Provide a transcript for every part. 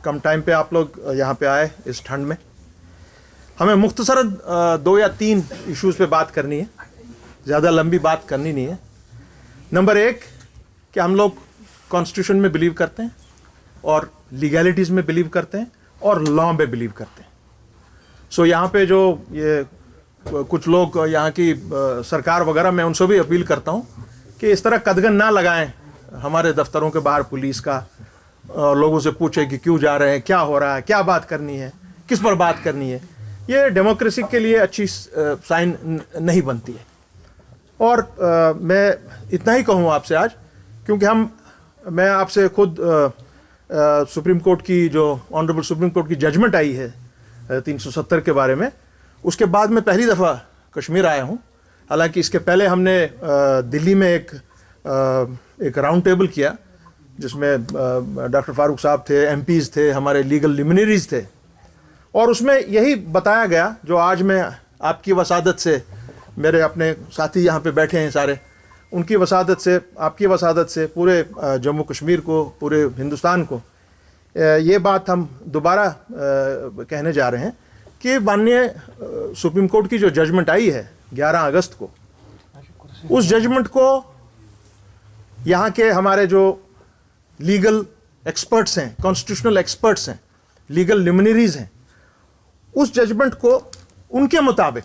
कम time पे आप लोग यहाँ पे आए इस ठंड में। हमें मुख्तसरन 2 या 3 इश्यूज़ पे बात करनी है, ज़्यादा लंबी बात करनी नहीं है। नंबर 1 कि हम लोग कॉन्स्टिट्यूशन में बिलीव करते हैं और लीगैलिटीज़ में बिलीव करते हैं और लॉ में बिलीव करते हैं। सो यहाँ पे जो ये कुछ लोग यहाँ की सरकार वगैरह, मैं उनसे भी अपील करता हूँ कि इस तरह कदगन ना लगाएं हमारे दफ्तरों के बाहर पुलिस का, लोगों से पूछे कि क्यों जा रहे हैं, क्या हो रहा है, क्या बात करनी है, किस पर बात करनी है। ये डेमोक्रेसी के लिए अच्छी साइन नहीं बनती है। और मैं इतना ही कहूँ आपसे आज, क्योंकि मैं आपसे खुद सुप्रीम कोर्ट की जो ऑनरेबल सुप्रीम कोर्ट की जजमेंट आई है 370 के बारे में, उसके बाद मैं पहली दफ़ा कश्मीर आया हूँ। हालांकि इसके पहले हमने दिल्ली में एक राउंड टेबल किया जिसमें डॉक्टर फारूक साहब थे, एमपीज़ थे, हमारे लीगल लिमिनरीज थे, और उसमें यही बताया गया जो आज मैं आपकी वसादत से, मेरे अपने साथी यहाँ पे बैठे हैं सारे, उनकी वसादत से, आपकी वसादत से पूरे जम्मू कश्मीर को, पूरे हिंदुस्तान को ये बात हम दोबारा कहने जा रहे हैं कि माननीय सुप्रीम कोर्ट की जो जजमेंट आई है 11 अगस्त को, उस जजमेंट को यहाँ के हमारे जो लीगल एक्सपर्ट्स हैं, कॉन्स्टिट्यूशनल एक्सपर्ट्स हैं, लीगल लिमिनरीज हैं, उस जजमेंट को उनके मुताबिक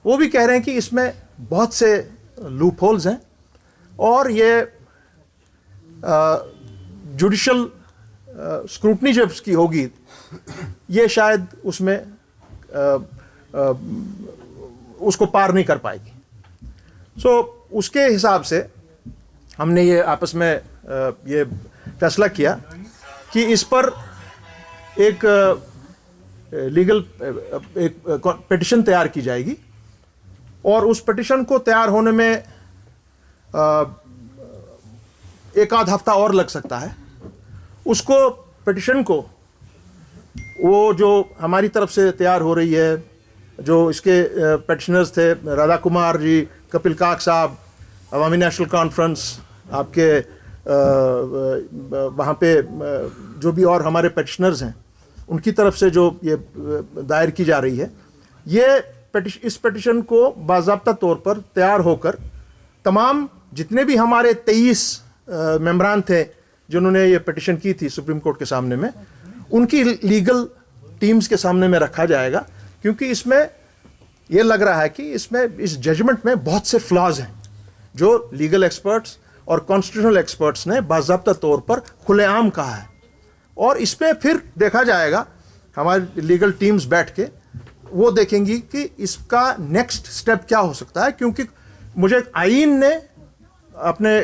वो भी कह रहे हैं कि इसमें बहुत से लूप होल्स हैं और ये जुडिशल स्क्रूटनी जब उसकी होगी ये शायद उसमें उसको पार नहीं कर पाएगी। सो उसके हिसाब से हमने ये आपस में ये फैसला किया कि इस पर एक लीगल एक पिटिशन तैयार की जाएगी और उस पिटिशन को तैयार होने में एक आध हफ्ता और लग सकता है। उसको पिटिशन को वो जो हमारी तरफ से तैयार हो रही है, जो इसके पिटिशनर्स थे राधा कुमार जी, कपिल काक साहब, अवामी नेशनल कॉन्फ्रेंस, आपके वहाँ पे जो भी और हमारे पिटिशनर्स हैं उनकी तरफ से जो ये दायर की जा रही है, ये इस पिटिशन को बाज़ाब्ता तौर पर तैयार होकर तमाम जितने भी हमारे 23 मेंबरान थे जिन्होंने ये पिटिशन की थी सुप्रीम कोर्ट के सामने में, उनकी लीगल टीम्स के सामने में रखा जाएगा। क्योंकि इसमें ये लग रहा है कि इसमें इस जजमेंट में बहुत से फ्लॉज हैं जो लीगल एक्सपर्ट्स और कॉन्स्टिट्यूशनल एक्सपर्ट्स ने बाज़ाब्ता तौर पर खुलेआम कहा है। और इस पर फिर देखा जाएगा, हमारी लीगल टीम्स बैठ के वो देखेंगी कि इसका नेक्स्ट स्टेप क्या हो सकता है। क्योंकि मुझे आईन ने, अपने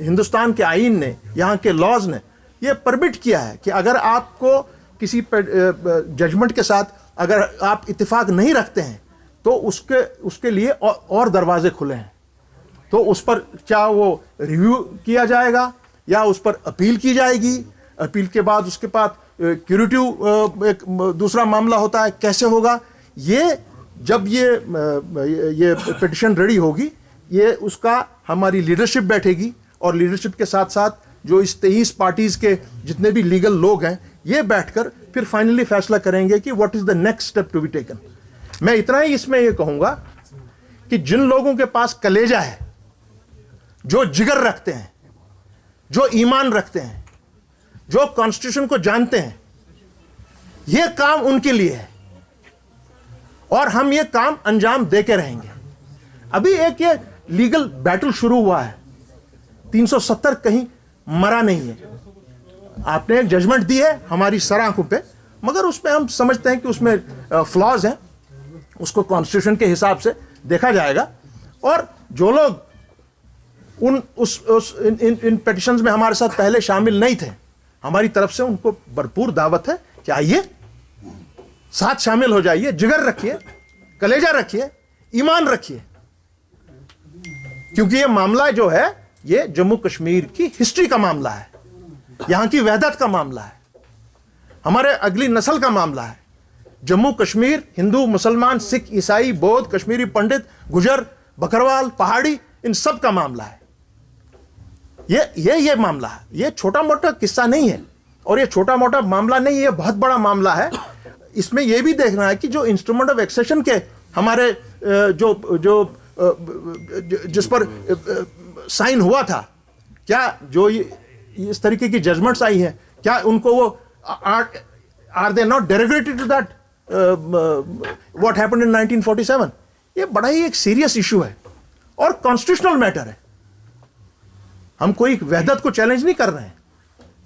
हिंदुस्तान के आईन ने, यहाँ के लॉज ने ये परमिट किया है कि अगर आपको किसी जजमेंट के साथ अगर आप इत्तेफाक नहीं रखते हैं तो उसके लिए और दरवाजे खुले हैं। तो उस पर क्या वो रिव्यू किया जाएगा या उस पर अपील की जाएगी, अपील के बाद उसके बाद क्यूरेटिव एक दूसरा मामला होता है, कैसे होगा ये। जब ये पिटिशन रेडी होगी, ये उसका हमारी लीडरशिप बैठेगी और लीडरशिप के साथ साथ जो इस 23 पार्टीज़ के जितने भी लीगल लोग हैं, ये बैठकर फिर फाइनली फैसला करेंगे कि what is the next step to be taken. मैं इतना ही इसमें ये कहूँगा कि जिन लोगों के पास कलेजा है, जो जिगर रखते हैं, जो ईमान रखते हैं, जो कॉन्स्टिट्यूशन को जानते हैं, ये काम उनके लिए है और हम ये काम अंजाम देके रहेंगे। अभी एक ये लीगल बैटल शुरू हुआ है, 370 कहीं मरा नहीं है। आपने एक जजमेंट दी है हमारी सराखों पे, मगर उसमें हम समझते हैं कि उसमें फ्लॉज हैं, उसको कॉन्स्टिट्यूशन के हिसाब से देखा जाएगा। और जो लोग इन पिटिशंस में हमारे साथ पहले शामिल नहीं थे, हमारी तरफ से उनको भरपूर दावत है कि आइए, साथ शामिल हो जाइए, जिगर रखिए, कलेजा रखिए, ईमान रखिए। क्योंकि ये मामला जो है ये जम्मू कश्मीर की हिस्ट्री का मामला है, यहां की वहदत का मामला है, हमारे अगली नस्ल का मामला है। जम्मू कश्मीर हिंदू, मुसलमान, सिख, ईसाई, बौद्ध, कश्मीरी पंडित, गुजर, बकरवाल, पहाड़ी, इन सब का मामला है। ये मामला है, ये छोटा मोटा किस्सा नहीं है। और ये छोटा मोटा मामला नहीं, ये बहुत बड़ा मामला है। इसमें यह भी देखना है कि जो इंस्ट्रूमेंट ऑफ एक्सेशन के हमारे जिस पर साइन हुआ था, क्या जो इस तरीके की जजमेंट्स आई हैं, क्या उनको वो are they not derogatory to that what happened in 1947? ये बड़ा ही एक सीरियस इशू है और कॉन्स्टिट्यूशनल मैटर है। हम कोई वहदत को चैलेंज नहीं कर रहे हैं,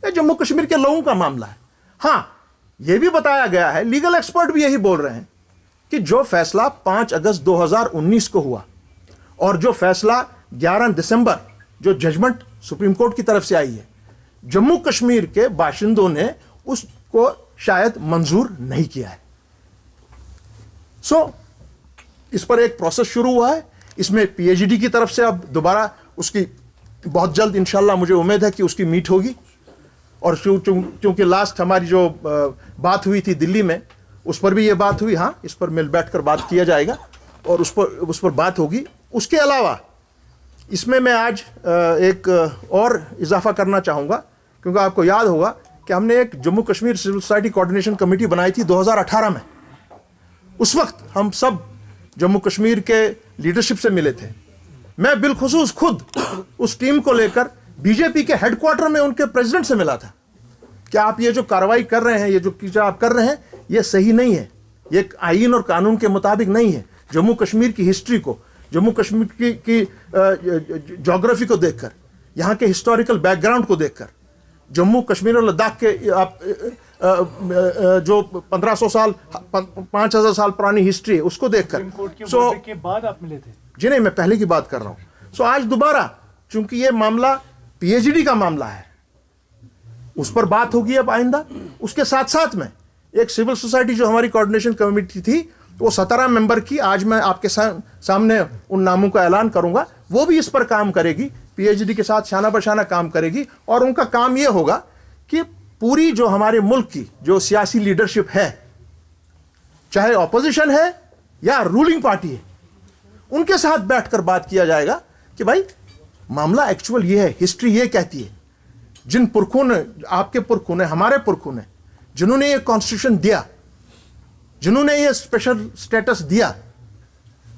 ये जम्मू कश्मीर के लोगों का मामला है। हां, यह भी बताया गया है, लीगल एक्सपर्ट भी यही बोल रहे हैं कि जो फैसला 5 अगस्त 2019 को हुआ और जो फैसला 11 दिसंबर जो जजमेंट सुप्रीम कोर्ट की तरफ से आई है, जम्मू कश्मीर के बाशिंदों ने उसको शायद मंजूर नहीं किया है। इस पर एक प्रोसेस शुरू हुआ है। इसमें पीएचडी की तरफ से अब दोबारा उसकी बहुत जल्द इंशाल्लाह मुझे उम्मीद है कि उसकी मीट होगी। और चूंकि लास्ट हमारी जो बात हुई थी दिल्ली में, उस पर भी ये बात हुई। हाँ, इस पर मिल बैठकर बात किया जाएगा और उस पर बात होगी। उसके अलावा इसमें मैं आज एक और इजाफा करना चाहूँगा, क्योंकि आपको याद होगा कि हमने एक Jammu Kashmir civil society coordination committee बनाई थी 2018 में। उस वक्त हम सब जम्मू कश्मीर के लीडरशिप से मिले थे। मैं बिलखुसूस खुद उस टीम को लेकर बीजेपी के हेडक्वार्टर में उनके प्रेसिडेंट से मिला था कि आप ये जो कार्रवाई कर रहे हैं, ये जो आप कर रहे हैं, ये सही नहीं है, ये आईन और कानून के मुताबिक नहीं है। जम्मू कश्मीर की हिस्ट्री को, जम्मू कश्मीर की ज्योग्राफी को देखकर, यहाँ के हिस्टोरिकल बैकग्राउंड को देखकर, जम्मू कश्मीर और लद्दाख के आप जो 1500 साल 5000 साल पुरानी हिस्ट्री है उसको देखकर, के बाद आप मिले थे? जी नहीं, मैं पहले की बात कर रहा हूं। आज दोबारा, चूंकि ये मामला पीएचडी का मामला है, उस पर बात होगी अब आइंदा। उसके साथ साथ में एक सिविल सोसाइटी जो हमारी कोऑर्डिनेशन कमेटी थी, वो 17 मेंबर की, आज मैं आपके सामने उन नामों का ऐलान करूंगा, वो भी इस पर काम करेगी, पीएचडी के साथ शाना बशाना काम करेगी। और उनका काम यह होगा कि पूरी जो हमारे मुल्क की जो सियासी लीडरशिप है, चाहे ऑपोजिशन है या रूलिंग पार्टी है, उनके साथ बैठकर बात किया जाएगा कि भाई मामला एक्चुअल ये है, हिस्ट्री ये कहती है। जिन पुरखों ने, आपके पुरखों ने, हमारे पुरखों ने, जिन्होंने ये कॉन्स्टिट्यूशन दिया, जिन्होंने ये स्पेशल स्टेटस दिया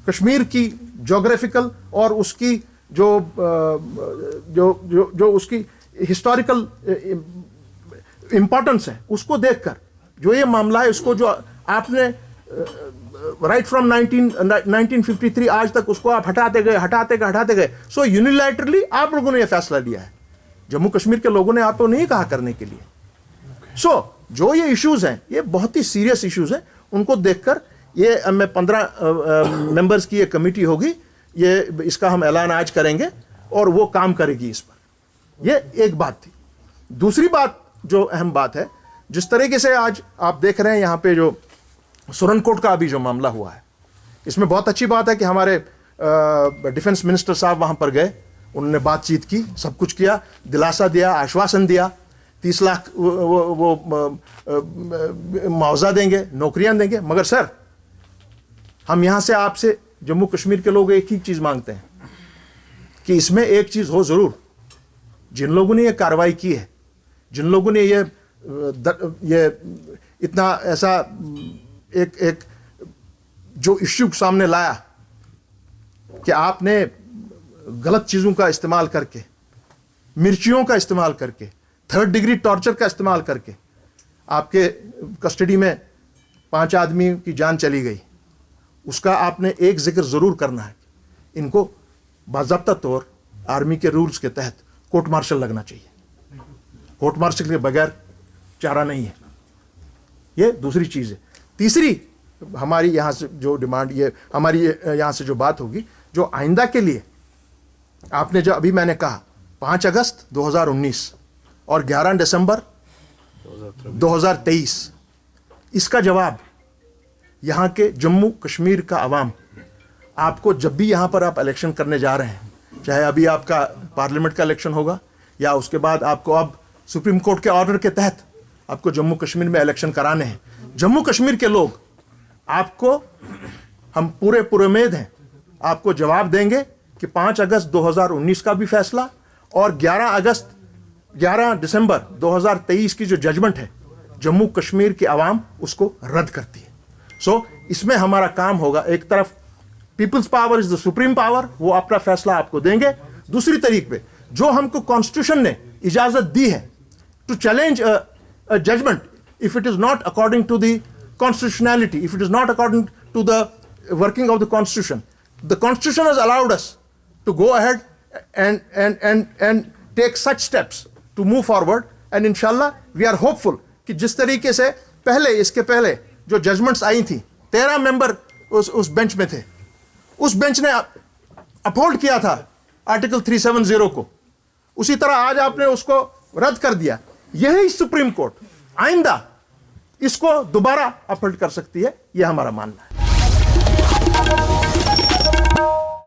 कश्मीर की ज्योग्राफिकल और उसकी जो उसकी हिस्टोरिकल इंपॉर्टेंस है, उसको देखकर जो ये मामला है, इसको जो आपने राइट फ्रॉम 1953 आज तक उसको आप हटाते गए। सो यूनिलैटरली आप लोगों ने ये फैसला लिया है, जम्मू कश्मीर के लोगों ने आपको नहीं कहा करने के लिए। जो ये इश्यूज हैं, ये बहुत ही सीरियस इश्यूज हैं। उनको देखकर ये मैं 15 मेंबर्स की ये कमेटी होगी, ये इसका हम ऐलान आज करेंगे और वो काम करेगी इस पर। ये एक बात थी। दूसरी बात जो अहम बात है, जिस तरीके से आज आप देख रहे हैं यहाँ पे जो सुरनकोट का अभी जो मामला हुआ है, इसमें बहुत अच्छी बात है कि हमारे डिफेंस मिनिस्टर साहब वहाँ पर गए, उन्होंने बातचीत की, सब कुछ किया, दिलासा दिया, आश्वासन दिया, 30 लाख वो मुआवजा देंगे, नौकरियां देंगे। मगर सर, हम यहाँ से आपसे जम्मू कश्मीर के लोग एक ही चीज़ मांगते हैं कि इसमें एक चीज़ हो ज़रूर, जिन लोगों ने ये कार्रवाई की है, जिन लोगों ने ये इतना ऐसा एक जो इश्यू सामने लाया कि आपने गलत चीज़ों का इस्तेमाल करके, मिर्चियों का इस्तेमाल करके, 3rd डिग्री टॉर्चर का इस्तेमाल करके आपके कस्टडी में 5 आदमी की जान चली गई, उसका आपने एक जिक्र ज़रूर करना है। इनको बाज़ाब्ता तौर आर्मी के रूल्स के तहत कोर्ट मार्शल लगना चाहिए। कोर्ट मार्शल के बगैर चारा नहीं है। ये दूसरी चीज़ है। तीसरी हमारी यहाँ से जो डिमांड, ये हमारी यहाँ से जो बात होगी, जो आइंदा के लिए आपने जो अभी मैंने कहा 5 अगस्त 2019 और 11 दिसंबर 2023, इसका जवाब यहाँ के जम्मू कश्मीर का अवाम आपको, जब भी यहाँ पर आप इलेक्शन करने जा रहे हैं, चाहे अभी आपका पार्लियामेंट का इलेक्शन होगा या उसके बाद आपको अब सुप्रीम कोर्ट के ऑर्डर के तहत आपको जम्मू कश्मीर में इलेक्शन कराने हैं, जम्मू कश्मीर के लोग आपको, हम पूरे उम्मीद हैं, आपको जवाब देंगे कि 5 अगस्त 2019 का भी फैसला और 11 अगस्त 11 दिसंबर 2023 की जो जजमेंट है जम्मू कश्मीर की आवाम उसको रद्द करती है। सो इसमें हमारा काम होगा, एक तरफ peoples power is the supreme power, वो अपना फैसला आपको देंगे। दूसरी तरीके पे जो हमको कॉन्स्टिट्यूशन ने इजाजत दी है to challenge a judgment if it is not according to the constitutionality, if it is not according to the working of the constitution has allowed us to go ahead and take such steps to move forward, and inshallah we are hopeful कि जिस तरीके से इसके पहले जो judgements आई थी 13 member उस bench में थे, उस बेंच ने अपहोल्ड किया था आर्टिकल 370 को, उसी तरह आज आपने उसको रद्द कर दिया। यही सुप्रीम कोर्ट आइंदा इसको दोबारा अपहोल्ड कर सकती है, यह हमारा मानना है।